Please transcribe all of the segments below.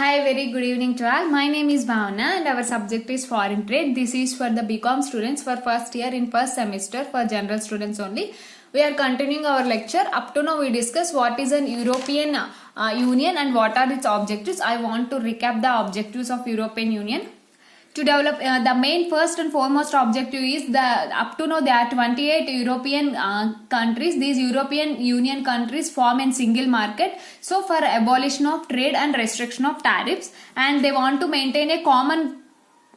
Hi, very good evening to all. My name is Bhavana and our subject is foreign trade. This is for the BCom students for first year in first semester for general students only. We are continuing our lecture. Up to now we discuss what is an European Union and what are its objectives. I want to recap the objectives of European Union. To develop the main first and foremost objective is the up to now there are 28 European countries. These European Union countries form a single market, so for abolition of trade and restriction of tariffs, and they want to maintain a common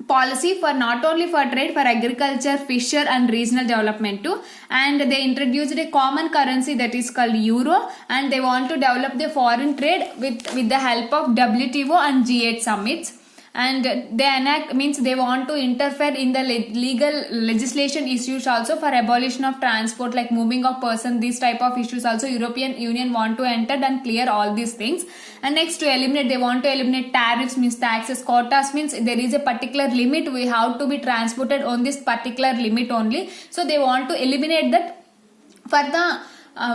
policy for not only for trade, for agriculture, fisher and regional development too. And they introduced a common currency that is called euro, and they want to develop the foreign trade with the help of WTO and G8 summits. And they enact means they want to interfere in the legal legislation issues also for abolition of transport, like moving of person, these type of issues also European Union want to enter and clear all these things. And next, to eliminate, they want to eliminate tariffs means taxes, quotas means there is a particular limit we have to be transported on this particular limit only, so they want to eliminate that. For the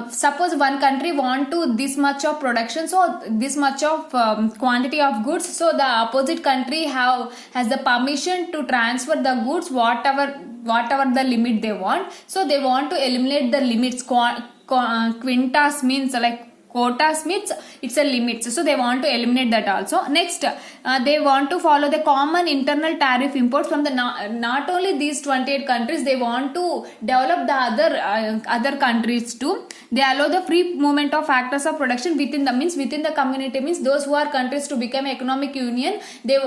suppose one country want to this much of production, so this much of quantity of goods, so the opposite country has the permission to transfer the goods whatever the limit they want. So they want to eliminate the limits. Quintas means like quotas means it's a limit, so they want to eliminate that also. Next, they want to follow the common internal tariff imports from the not only these 28 countries, they want to develop the other countries too. They allow the free movement of factors of production within the community, means those who are countries to become economic union, they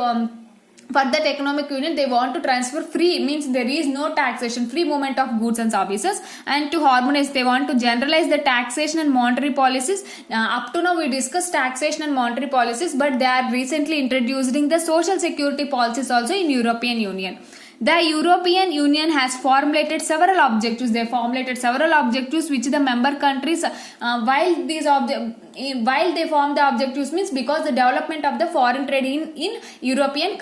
for that economic union they want to transfer free, means there is no taxation, free movement of goods and services. And to harmonize, they want to generalize the taxation and monetary policies. Up to now we discussed taxation and monetary policies, but they are recently introducing the social security policies also in European Union. The European Union has formulated several objectives. They formulated several objectives which the member countries, while they form the objectives, means because the development of the foreign trade in European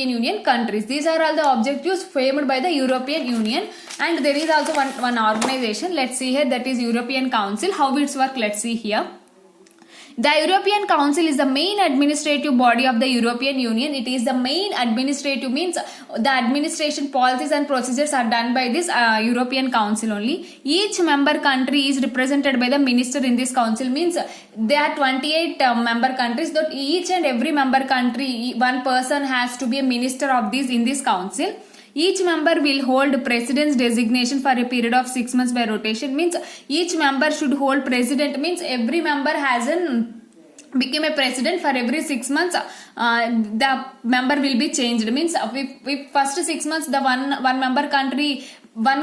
Union countries. These are all the objectives framed by the European Union. And there is also one organization. Let's see here, that is European Council. How it's work? Let's see here. The European Council is the main administrative body of the European Union. It is the main administrative, means the administration policies and procedures are done by this European Council only. Each member country is represented by the minister in this council, means there are 28 member countries, that each and every member country, one person has to be a minister of this in this council. Each member will hold president's designation for a period of 6 months by rotation, means each member should hold president, means every member has become a president for every 6 months. The member will be changed, means if first 6 months the one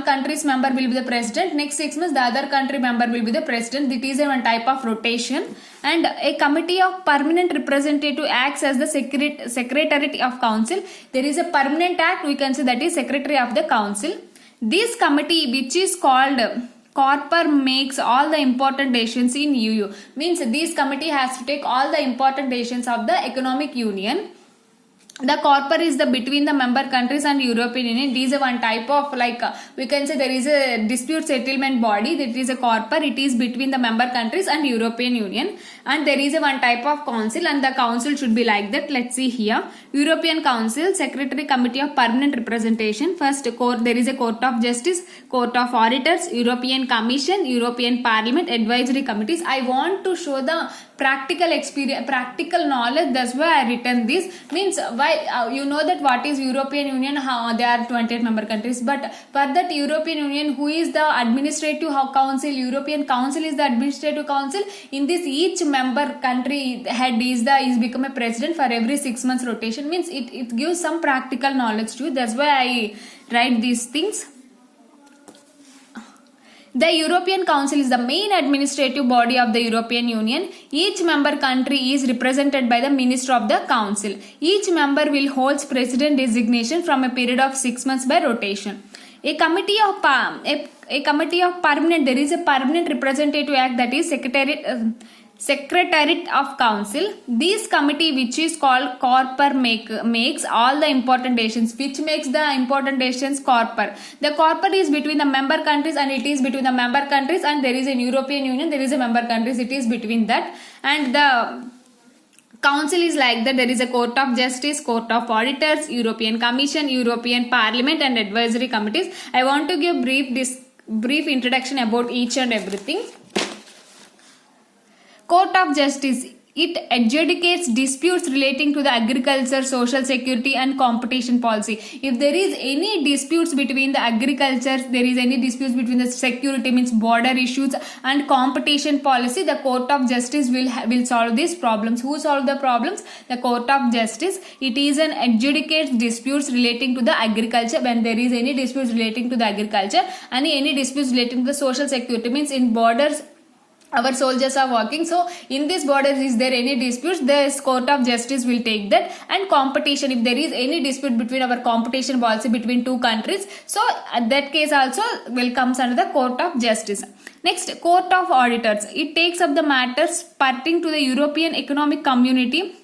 country's member will be the president, next 6 months the other country member will be the president. It is one type of rotation. And a committee of permanent representative acts as the secretariat of council. There is a permanent act, we can say, that is secretary of the council. This committee, which is called Corper, makes all the important decisions in EU, means this committee has to take all the important decisions of the economic union. The Corper is the between the member countries and European Union. This is one type of, like we can say, there is a dispute settlement body, that is a Corper. It is between the member countries and European Union. And there is a one type of council, and the council should be like that. Let's see here. European Council, Secretary, Committee of Permanent Representation. First, there is a Court of Justice, Court of Auditors, European Commission, European Parliament, Advisory Committees. I want to show the practical experience, practical knowledge. That's why I written this. Means why you know that what is European Union, how there are 28 member countries, but for that European Union, who is the administrative council? European Council is the administrative council. In this, each member country head is become a president for every 6 months rotation, means it gives some practical knowledge to you. That's why I write these things. The European Council is the main administrative body of the European Union. Each member country is represented by the Minister of the Council. Each member will hold president designation from a period of 6 months by rotation. A committee of permanent, there is a permanent representative act, that is Secretariat of Council. This committee, which is called Corper, makes all the important decisions. Which makes the important decisions? Corper. The Corper is between the member countries, and it is between the member countries, and there is a European Union, there is a member countries, it is between that. And the Council is like that. There is a Court of Justice, Court of Auditors, European Commission, European Parliament, and advisory committees. I want to give brief introduction about each and everything. Court of Justice. It adjudicates disputes relating to the agriculture, social security, and competition policy. If there is any disputes between the agriculture, there is any disputes between the security, means border issues, and competition policy, the Court of Justice will solve these problems. Who solve the problems? The Court of Justice. It is an adjudicates disputes relating to the agriculture. When there is any disputes relating to the agriculture, and any disputes relating to the social security, means in borders our soldiers are working, so in this border is there any disputes, the Court of Justice will take that. And competition, if there is any dispute between our competition policy between two countries, so at that case also will comes under the Court of Justice. Next, Court of Auditors. It takes up the matters pertaining to the European Economic Community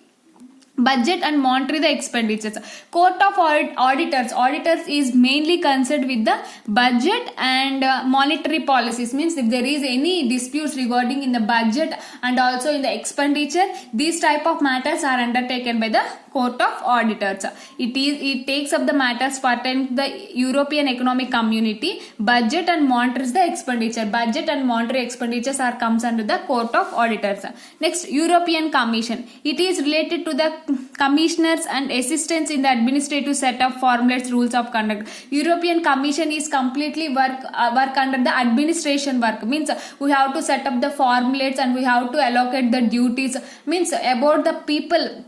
budget and monitor the expenditures. Court of auditors is mainly concerned with the budget and monetary policies, means if there is any disputes regarding in the budget and also in the expenditure, these type of matters are undertaken by the Court of Auditors. It takes up the matters pertaining to the European Economic Community budget and monitors the expenditure. Budget and monetary expenditures are comes under the Court of Auditors. Next, European Commission. It is related to the commissioners and assistants in the administrative setup, formulates rules of conduct. European Commission is completely work under the administration work, means we have to set up the formulates and we have to allocate the duties, means about the people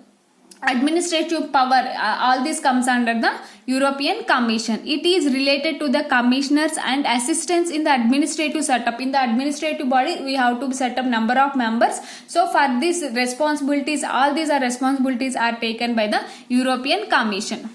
administrative power, all this comes under the European Commission. It is related to the commissioners and assistants in the administrative setup. In the administrative body we have to set up number of members, so for these responsibilities, all these are responsibilities are taken by the European Commission.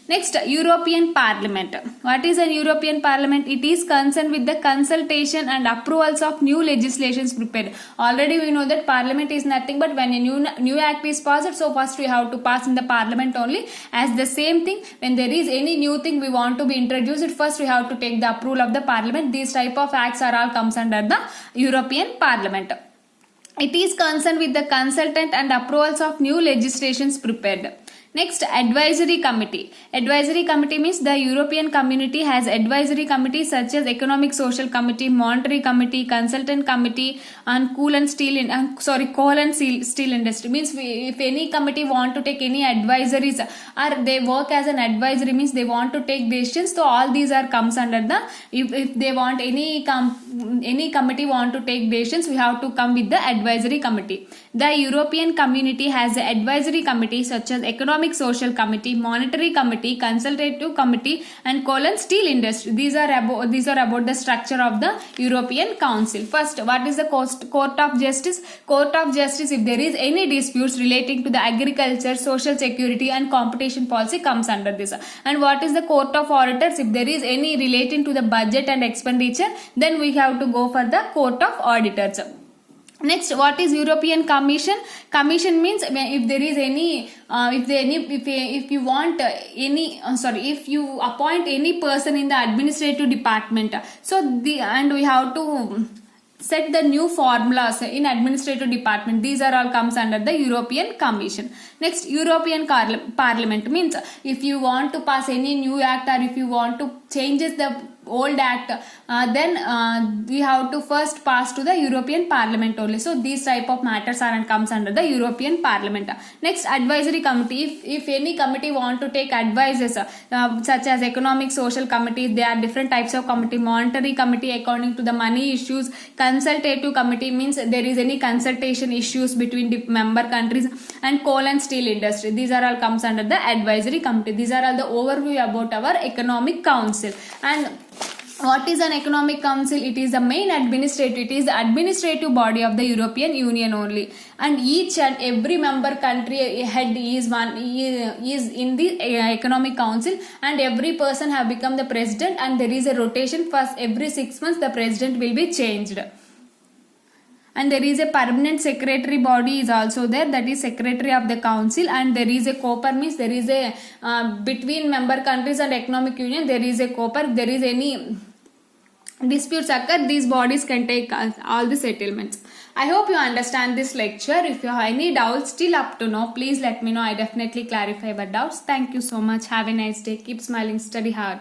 Next, European Parliament. What is an European Parliament? It is concerned with the consultation and approvals of new legislations prepared. Already we know that Parliament is nothing but when a new act is passed, so first we have to pass in the Parliament only. As the same thing, when there is any new thing we want to be introduced, first we have to take the approval of the Parliament. These type of acts are all comes under the European Parliament. It is concerned with the consultant and approvals of new legislations prepared. Next, advisory committee. Advisory committee means the European community has advisory committees such as Economic Social Committee, Monetary Committee, Consultant Committee, and coal and steel industry. Means if any committee want to take any advisories or they work as an advisory, means they want to take decisions, so all these are comes under the, if they want any committee want to take decisions, we have to come with the advisory committee. The European community has an advisory committee such as Economic Social Committee, Monetary Committee, Consultative Committee, and coal and steel industry. These are about the structure of the European Council. First, what is the Court of Justice? Court of Justice, if there is any disputes relating to the agriculture, social security, and competition policy, comes under this. And what is the Court of Auditors? If there is any relating to the budget and expenditure, then we have to go for the Court of Auditors. Next, what is European Commission? Commission means if there is any, if you appoint any person in the administrative department, so and we have to set the new formulas in administrative department. These are all comes under the European Commission. Next, European Parliament means if you want to pass any new act or if you want to changes the old act, then we have to first pass to the European Parliament only. So these type of matters are and comes under the European Parliament. Next, advisory committee. If any committee want to take advices such as Economic Social Committee, there are different types of committee. Monetary Committee according to the money issues. Consultative Committee means there is any consultation issues between the member countries, and coal and steel industry. These are all comes under the advisory committee. These are all the overview about our Economic Council. And what is an Economic Council? It is the main administrative body of the European Union only, and each and every member country head is in the Economic Council, and every person have become the president, and there is a rotation. First every 6 months the president will be changed. And there is a permanent secretary body is also there, that is secretary of the council. And there is a COPER, means there is a between member countries and economic union there is a COPER. There is any disputes occur, these bodies can take all the settlements. I hope you understand this lecture. If you have any doubts still up to now, please let me know. I definitely clarify your doubts. Thank you so much. Have a nice day. Keep smiling. Study hard.